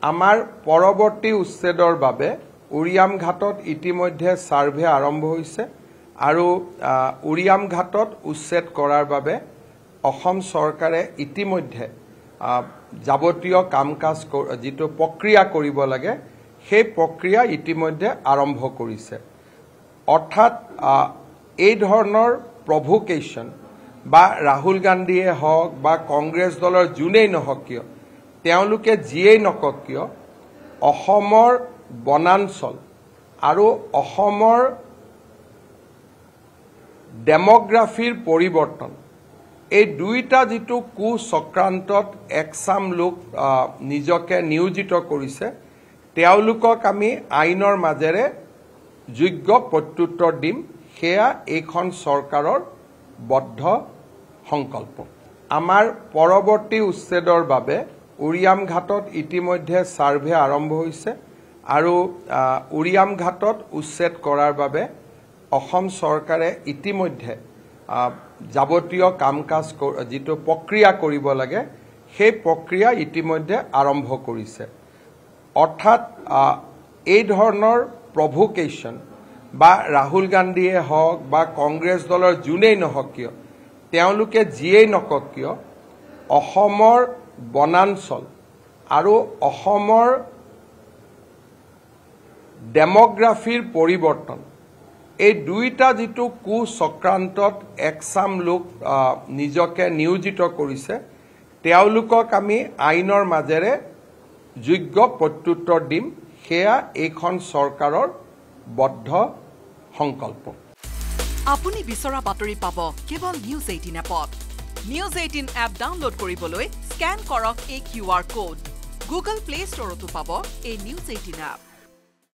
আমাৰ পৰৱৰ্তী উচ্ছেদৰ বাবে উৰিয়াম ঘাটত ইতিমধ্যে সাৰ্ভে আৰম্ভ হৈছে আৰু উৰিয়াম ঘাটত উচ্ছেদ কৰাৰ বাবে অসম চৰকাৰে ইতিমধ্যে যাৱতীয় কাম-কাজ যিটো প্ৰক্ৰিয়া কৰিব লাগে সেই প্ৰক্ৰিয়া ইতিমধ্যে আৰম্ভ কৰিছে অৰ্থাৎ এই ধৰণৰ প্ৰভোকেশ্যন বা ৰাহুল গান্ধীয়ে হওক বা কংগ্ৰেছ দলৰ যোনেই নহওক কিয় তেওঁলোকে যিয়েই নকক কিয় অসমৰ বনাঞ্চল আৰু অসমৰ ডেমোগ্ৰাফিৰ পৰিৱৰ্তন এই দুইটা যিটো কুচক্ৰান্তত একচাম লোক নিজকে নিয়োজিত কৰিছে তেওঁলোকক আমি আইনৰ মাজেৰে যোগ্য প্ৰত্যুত্তৰ দিম সেয়া এইখন চৰকাৰৰ বদ্ধ সংকল্প আমাৰ পৰৱৰ্তী উচ্ছেদৰ বাবে উৰিয়াম ঘাটত ইতিমধ্যে সাৰ্ভে আৰম্ভ হৈছে আৰু উৰিয়াম ঘাটত উচ্ছেদ কৰাৰ বাবে অসম চৰকাৰে ইতিমধ্যে যাৱতীয় কাম-কাজ যিটো প্ৰক্ৰিয়া কৰিব লাগে সেই প্ৰক্ৰিয়া ইতিমধ্যে আৰম্ভ কৰিছে অৰ্থাৎ এই ধৰণৰ প্ৰভোকেশ্যন বা ৰাহুল গান্ধীয়ে হওক বা কংগ্ৰেছ দলৰ যোনেই নহওক কিয় তেওঁলোকে যিয়েই নকক কিয় অসমৰ বনাঞ্চল আৰু অসমৰ ডেমোগ্ৰাফিৰ পৰিৱৰ্তন এই দুইটা যিটো কুচক্ৰান্তত একচাম লোক নিজকে নিয়োজিত কৰিছে তেওঁলোকক আমি আইনৰ মাজেৰে যোগ্য প্ৰত্যুত্তৰ দিম সেয়া এইখন চৰকাৰৰ বদ্ধ সংকল্প আপুনি বিচৰা বাতৰি পাব কেৱল নিউজ 18 এপত নিউজ 18 এপ ডাউনলোড কৰিবলৈ স্ক্যান কৰক এই QR কোড গুগল প্লে ষ্টৰতো পাব এই নিউজ 18 এপ